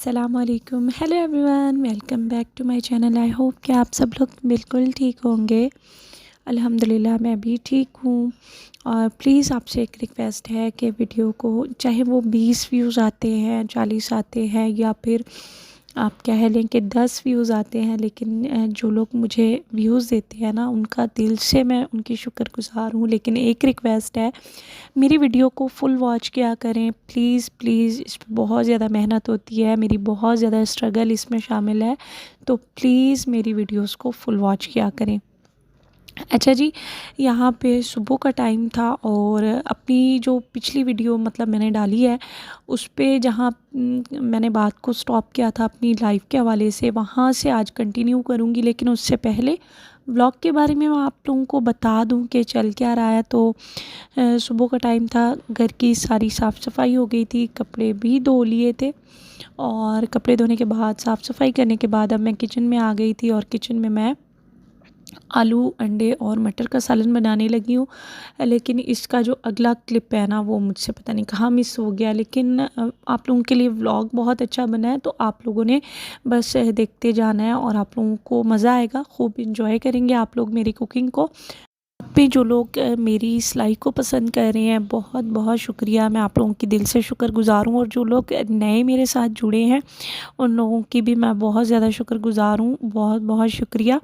अस्सलामुअलैकुम, hello everyone, welcome back to my channel. I hope कि आप सब लोग बिल्कुल ठीक होंगे। अल्हम्दुलिल्लाह मैं भी ठीक हूँ। और प्लीज़ आपसे एक रिक्वेस्ट है कि वीडियो को चाहे वो 20 व्यूज़ आते हैं, 40 आते हैं या फिर आप कह लें कि 10 व्यूज़ आते हैं, लेकिन जो लोग मुझे व्यूज़ देते हैं ना, उनका दिल से मैं उनकी शुक्रगुज़ार हूँ। लेकिन एक रिक्वेस्ट है, मेरी वीडियो को फुल वॉच किया करें प्लीज़ प्लीज़। इस पे बहुत ज़्यादा मेहनत होती है, मेरी बहुत ज़्यादा स्ट्रगल इसमें शामिल है, तो प्लीज़ मेरी वीडियोस को फुल वॉच किया करें। अच्छा जी, यहाँ पे सुबह का टाइम था और अपनी जो पिछली वीडियो मतलब मैंने डाली है उस पे जहाँ मैंने बात को स्टॉप किया था अपनी लाइफ के हवाले से, वहाँ से आज कंटिन्यू करूँगी। लेकिन उससे पहले व्लॉग के बारे में मैं आप लोगों को बता दूं कि चल क्या रहा है। तो सुबह का टाइम था, घर की सारी साफ़ सफाई हो गई थी, कपड़े भी धो लिए थे और कपड़े धोने के बाद साफ़ सफाई करने के बाद अब मैं किचन में आ गई थी और किचन में मैं आलू, अंडे और मटर का सालन बनाने लगी हूँ। लेकिन इसका जो अगला क्लिप है ना, वो मुझसे पता नहीं कहाँ मिस हो गया। लेकिन आप लोगों के लिए व्लॉग बहुत अच्छा बना है, तो आप लोगों ने बस देखते जाना है और आप लोगों को मज़ा आएगा, खूब इंजॉय करेंगे आप लोग मेरी कुकिंग को। पे जो लोग मेरी सिलाई को पसंद कर रहे हैं, बहुत बहुत शुक्रिया, मैं आप लोगों की दिल से शुक्रगुज़ार हूँ। और जो लोग नए मेरे साथ जुड़े हैं उन लोगों की भी मैं बहुत ज़्यादा शुक्रगुज़ार हूँ, बहुत बहुत शुक्रिया।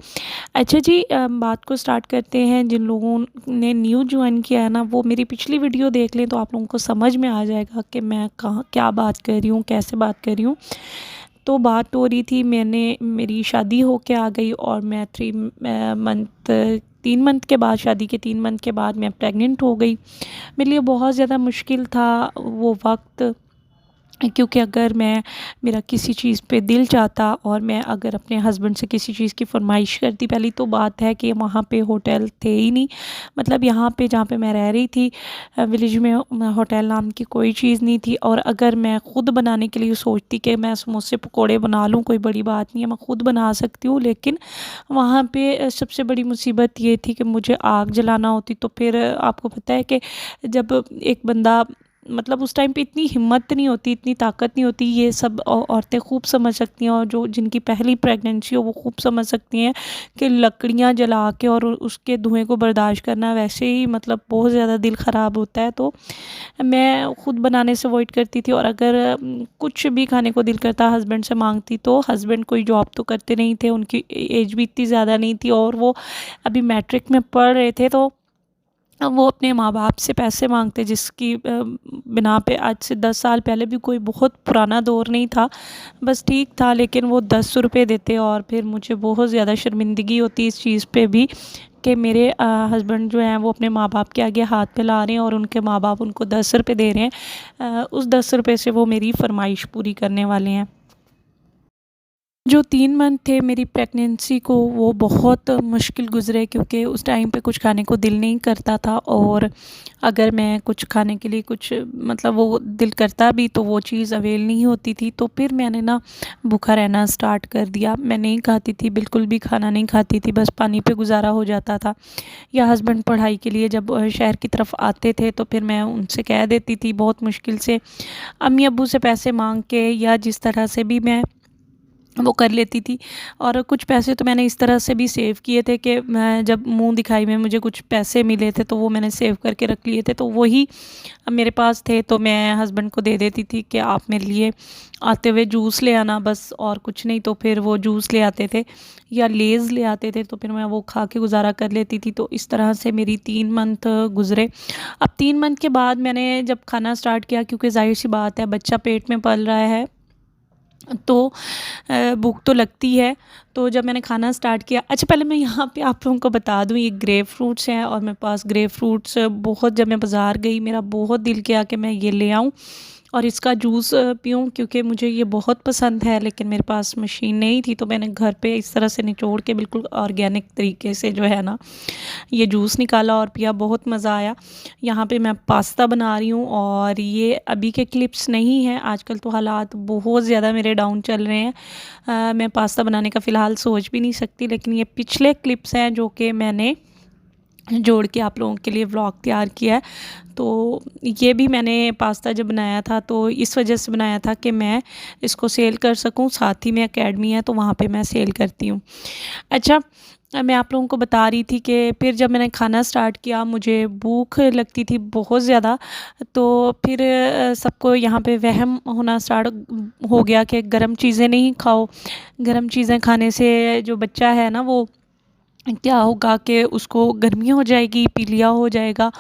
अच्छा जी, बात को स्टार्ट करते हैं। जिन लोगों ने न्यू ज्वाइन किया है ना, वो मेरी पिछली वीडियो देख लें तो आप लोगों को समझ में आ जाएगा कि मैं कहाँ क्या बात कर रही हूँ, कैसे बात कर रही हूँ। तो बात हो रही थी, मेरी शादी हो के आ गई और मैं 3 मंथ के बाद, शादी के 3 मंथ के बाद मैं प्रेग्नेंट हो गई। मेरे लिए बहुत ज़्यादा मुश्किल था वो वक्त, क्योंकि अगर मैं मेरा किसी चीज़ पे दिल चाहता और मैं अगर अपने हस्बैंड से किसी चीज़ की फरमाइश करती, पहली तो बात है कि वहाँ पे होटल थे ही नहीं। मतलब यहाँ पे जहाँ पे मैं रह रही थी विलेज में, होटल नाम की कोई चीज़ नहीं थी। और अगर मैं ख़ुद बनाने के लिए सोचती कि मैं समोसे पकोड़े बना लूँ, कोई बड़ी बात नहीं है, मैं ख़ुद बना सकती हूँ, लेकिन वहाँ पे सबसे बड़ी मुसीबत ये थी कि मुझे आग जलाना होती। तो फिर आपको पता है कि जब एक बंदा, मतलब उस टाइम पे इतनी हिम्मत नहीं होती, इतनी ताकत नहीं होती। ये सब औरतें खूब समझ सकती हैं, और जो जिनकी पहली प्रेगनेंसी हो वो खूब समझ सकती हैं कि लकड़ियां जला के और उसके धुएं को बर्दाश्त करना वैसे ही मतलब बहुत ज़्यादा दिल ख़राब होता है। तो मैं ख़ुद बनाने से अवॉइड करती थी, और अगर कुछ भी खाने को दिल करता हस्बैंड से मांगती, तो हस्बैंड कोई जॉब तो करते नहीं थे, उनकी एज भी इतनी ज़्यादा नहीं थी और वो अभी मैट्रिक में पढ़ रहे थे। तो वो अपने माँ बाप से पैसे मांगते, जिसकी बिना पे आज से 10 साल पहले भी कोई बहुत पुराना दौर नहीं था, बस ठीक था। लेकिन वो 10 रुपये देते और फिर मुझे बहुत ज़्यादा शर्मिंदगी होती इस चीज़ पे भी कि मेरे हस्बैंड जो हैं वो अपने माँ बाप के आगे हाथ फैला रहे हैं और उनके माँ बाप उनको 10 रुपये दे रहे हैं। उस 10 रुपये से वो मेरी फरमाइश पूरी करने वाले हैं। जो 3 मंथ थे मेरी प्रेगनेंसी को, वो बहुत मुश्किल गुज़रे, क्योंकि उस टाइम पे कुछ खाने को दिल नहीं करता था। और अगर मैं कुछ खाने के लिए कुछ मतलब वो दिल करता भी तो वो चीज़ अवेल नहीं होती थी। तो फिर मैंने ना भूखा रहना स्टार्ट कर दिया। मैं नहीं खाती थी, बिल्कुल भी खाना नहीं खाती थी, बस पानी पे गुजारा हो जाता था। या हस्बैंड पढ़ाई के लिए जब शहर की तरफ आते थे तो फिर मैं उनसे कह देती थी बहुत मुश्किल से, अम्मी अब्बू से पैसे मांग के या जिस तरह से भी मैं वो कर लेती थी। और कुछ पैसे तो मैंने इस तरह से भी सेव किए थे कि मैं जब मुंह दिखाई में मुझे कुछ पैसे मिले थे तो वो मैंने सेव करके रख लिए थे, तो वही मेरे पास थे। तो मैं हस्बैंड को दे देती थी कि आप मेरे लिए आते हुए जूस ले आना, बस और कुछ नहीं। तो फिर वो जूस ले आते थे या लेज़ ले आते थे, तो फिर मैं वो खा के गुजारा कर लेती थी। तो इस तरह से मेरी 3 मंथ गुज़रे। अब 3 मंथ के बाद मैंने जब खाना स्टार्ट किया, क्योंकि जाहिर सी बात है बच्चा पेट में पल रहा है तो भूख तो लगती है। तो जब मैंने खाना स्टार्ट किया, अच्छा पहले मैं यहाँ पे आप लोगों को बता दूँ, ये ग्रेप फ्रूट्स हैं और मेरे पास ग्रेप फ्रूट्स बहुत, जब मैं बाज़ार गई मेरा बहुत दिल किया कि मैं ये ले आऊँ और इसका जूस पीऊँ, क्योंकि मुझे ये बहुत पसंद है। लेकिन मेरे पास मशीन नहीं थी, तो मैंने घर पे इस तरह से निचोड़ के बिल्कुल ऑर्गेनिक तरीके से जो है ना ये जूस निकाला और पिया, बहुत मज़ा आया। यहाँ पे मैं पास्ता बना रही हूँ और ये अभी के क्लिप्स नहीं हैं, आजकल तो हालात बहुत ज़्यादा मेरे डाउन चल रहे हैं। मैं पास्ता बनाने का फ़िलहाल सोच भी नहीं सकती, लेकिन ये पिछले क्लिप्स हैं जो कि मैंने जोड़ के आप लोगों के लिए व्लॉग तैयार किया है। तो ये भी मैंने पास्ता जब बनाया था तो इस वजह से बनाया था कि मैं इसको सेल कर सकूं, साथ ही में एकेडमी है तो वहाँ पे मैं सेल करती हूँ। अच्छा, मैं आप लोगों को बता रही थी कि फिर जब मैंने खाना स्टार्ट किया मुझे भूख लगती थी बहुत ज़्यादा। तो फिर सबको यहाँ पे वहम होना स्टार्ट हो गया कि गरम चीज़ें नहीं खाओ, गरम चीज़ें खाने से जो बच्चा है ना वो क्या होगा कि उसको गर्मी हो जाएगी, पीलिया हो जाएगा।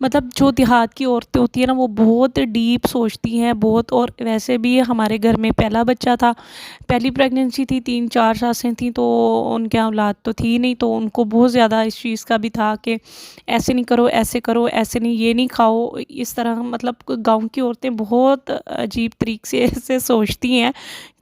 मतलब जो देहात की औरतें होती हैं ना वो बहुत डीप सोचती हैं बहुत। और वैसे भी हमारे घर में पहला बच्चा था, पहली प्रेगनेंसी थी, 3-4 सासें थीं, तो उनके औलाद तो थी नहीं, तो उनको बहुत ज़्यादा इस चीज़ का भी था कि ऐसे नहीं करो, ऐसे करो, ऐसे नहीं, ये नहीं खाओ, इस तरह। मतलब गाँव की औरतें बहुत अजीब तरीके से सोचती हैं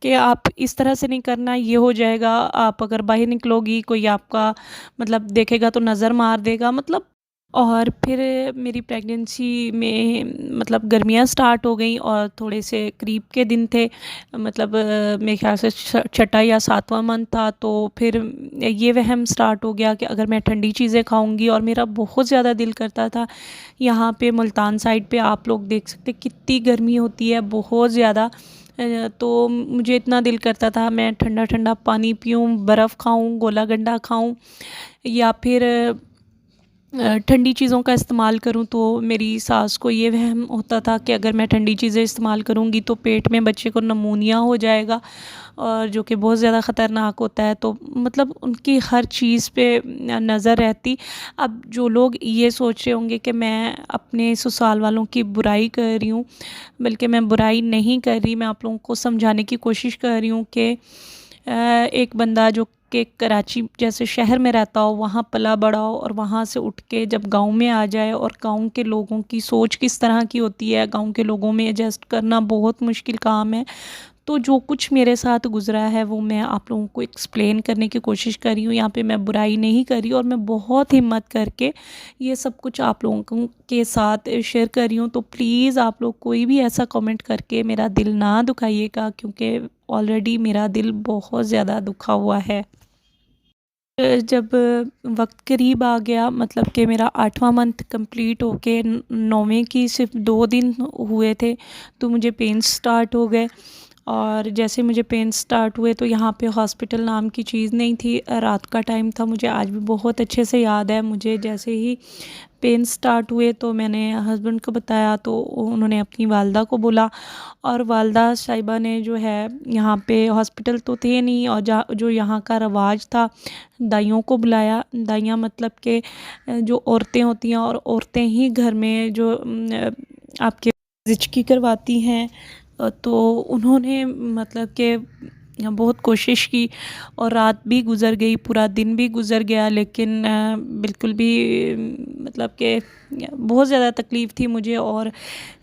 कि आप इस तरह से नहीं करना, ये हो जाएगा, आप अगर बाहर निकलोगी कोई आपका मतलब देखेगा तो नज़र मार देगा मतलब। और फिर मेरी प्रेगनेंसी में मतलब गर्मियाँ स्टार्ट हो गई और थोड़े से करीब के दिन थे, मतलब मेरे ख्याल से छठा या सातवां मंथ था। तो फिर ये वहम स्टार्ट हो गया कि अगर मैं ठंडी चीज़ें खाऊंगी, और मेरा बहुत ज़्यादा दिल करता था। यहाँ पे मुल्तान साइड पे आप लोग देख सकते कितनी गर्मी होती है, बहुत ज़्यादा। तो मुझे इतना दिल करता था मैं ठंडा ठंडा पानी पीऊँ, बर्फ़ खाऊँ, गोला गंडा खाऊँ, या फिर ठंडी चीज़ों का इस्तेमाल करूँ। तो मेरी सास को ये वहम होता था कि अगर मैं ठंडी चीज़ें इस्तेमाल करूँगी तो पेट में बच्चे को नमूनिया हो जाएगा, और जो कि बहुत ज़्यादा ख़तरनाक होता है। तो मतलब उनकी हर चीज़ पे नज़र रहती। अब जो लोग ये सोच रहे होंगे कि मैं अपने ससुराल वालों की बुराई कर रही हूँ, बल्कि मैं बुराई नहीं कर रही, मैं आप लोगों को समझाने की कोशिश कर रही हूँ कि एक बंदा जो कि कराची जैसे शहर में रहता हो, वहाँ पला बड़ा हो, और वहाँ से उठ के जब गांव में आ जाए, और गांव के लोगों की सोच किस तरह की होती है, गांव के लोगों में एडजस्ट करना बहुत मुश्किल काम है। तो जो कुछ मेरे साथ गुज़रा है वो मैं आप लोगों को एक्सप्लेन करने की कोशिश कर रही हूँ। यहाँ पे मैं बुराई नहीं कर रही, और मैं बहुत हिम्मत करके ये सब कुछ आप लोगों के साथ शेयर कर रही हूँ। तो प्लीज़ आप लोग कोई भी ऐसा कमेंट करके मेरा दिल ना दुखाइएगा, क्योंकि ऑलरेडी मेरा दिल बहुत ज़्यादा दुखा हुआ है। जब वक्त करीब आ गया, मतलब कि मेरा 8वां मंथ कंप्लीट होके 9वें की सिर्फ 2 दिन हुए थे, तो मुझे पेन्स स्टार्ट हो गए। और जैसे मुझे पेन स्टार्ट हुए तो यहाँ पे हॉस्पिटल नाम की चीज़ नहीं थी, रात का टाइम था। मुझे आज भी बहुत अच्छे से याद है, मुझे जैसे ही पेन स्टार्ट हुए तो मैंने हस्बैंड को बताया, तो उन्होंने अपनी वालदा को बोला, और वालदा साहिबा ने जो है, यहाँ पे हॉस्पिटल तो थे नहीं, और जो यहाँ का रवाज था, दाइयों को बुलाया। दाइयाँ मतलब कि जो औरतें होती हैं, और औरतें ही घर में जो आपके ज़िचकी करवाती हैं। तो उन्होंने मतलब कि बहुत कोशिश की, और रात भी गुज़र गई, पूरा दिन भी गुज़र गया, लेकिन बिल्कुल भी मतलब कि बहुत ज़्यादा तकलीफ़ थी मुझे, और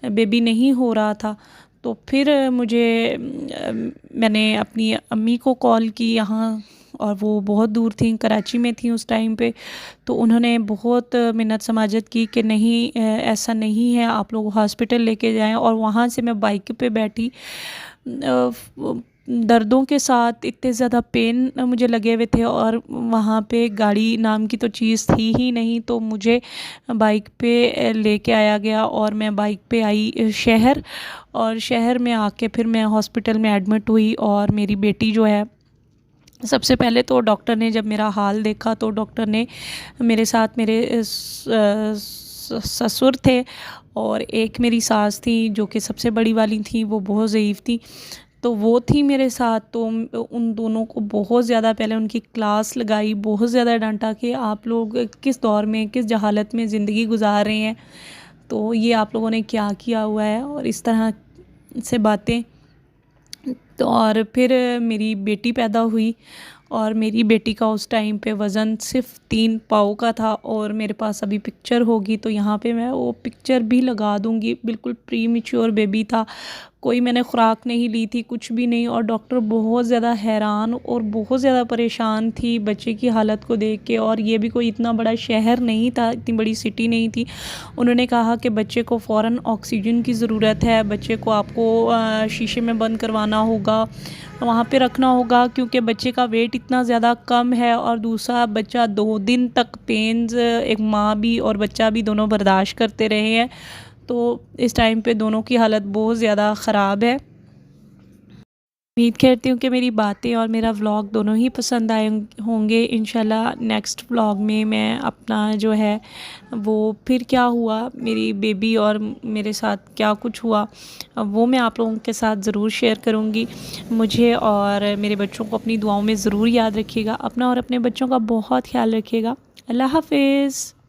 बेबी नहीं हो रहा था। तो फिर मैंने अपनी अम्मी को कॉल की यहाँ, और वो बहुत दूर थी, कराची में थी उस टाइम पे। तो उन्होंने बहुत मिन्नत समाजत की कि नहीं, ऐसा नहीं है, आप लोग हॉस्पिटल लेके जाएं। और वहाँ से मैं बाइक पे बैठी, दर्दों के साथ, इतने ज़्यादा पेन मुझे लगे हुए थे, और वहाँ पे गाड़ी नाम की तो चीज़ थी ही नहीं। तो मुझे बाइक पे लेके आया गया, और मैं बाइक पे आई शहर, और शहर में आके फिर मैं हॉस्पिटल में एडमिट हुई। और मेरी बेटी जो है, सबसे पहले तो डॉक्टर ने जब मेरा हाल देखा, तो डॉक्टर ने मेरे साथ मेरे ससुर थे, और एक मेरी सास थी जो कि सबसे बड़ी वाली थी, वो बहुत ज़ईफ़ थी, तो वो थी मेरे साथ। तो उन दोनों को बहुत ज़्यादा पहले उनकी क्लास लगाई, बहुत ज़्यादा डांटा कि आप लोग किस दौर में, किस जहालत में ज़िंदगी गुजार रहे हैं, तो ये आप लोगों ने क्या किया हुआ है, और इस तरह से बातें। तो और फिर मेरी बेटी पैदा हुई, और मेरी बेटी का उस टाइम पे वज़न सिर्फ 3 पाव का था, और मेरे पास अभी पिक्चर होगी तो यहाँ पे मैं वो पिक्चर भी लगा दूँगी। बिल्कुल प्री मैच्योर बेबी था, कोई मैंने खुराक नहीं ली थी, कुछ भी नहीं। और डॉक्टर बहुत ज़्यादा हैरान और बहुत ज़्यादा परेशान थी बच्चे की हालत को देख के। और ये भी कोई इतना बड़ा शहर नहीं था, इतनी बड़ी सिटी नहीं थी। उन्होंने कहा कि बच्चे को फ़ौरन ऑक्सीजन की ज़रूरत है, बच्चे को आपको शीशे में बंद करवाना होगा, वहाँ पे रखना होगा, क्योंकि बच्चे का वेट इतना ज़्यादा कम है। और दूसरा, बच्चा 2 दिन तक पेन्स एक माँ भी और बच्चा भी दोनों बर्दाश्त करते रहे हैं। तो इस टाइम पे दोनों की हालत बहुत ज़्यादा ख़राब है। उम्मीद करती हूँ कि मेरी बातें और मेरा व्लॉग दोनों ही पसंद आए होंगे। इंशाल्लाह नेक्स्ट व्लॉग में मैं अपना जो है वो फिर क्या हुआ, मेरी बेबी और मेरे साथ क्या कुछ हुआ, वो मैं आप लोगों के साथ ज़रूर शेयर करूँगी। मुझे और मेरे बच्चों को अपनी दुआओं में ज़रूर याद रखिएगा। अपना और अपने बच्चों का बहुत ख्याल रखिएगा। अल्लाह हाफ़िज़।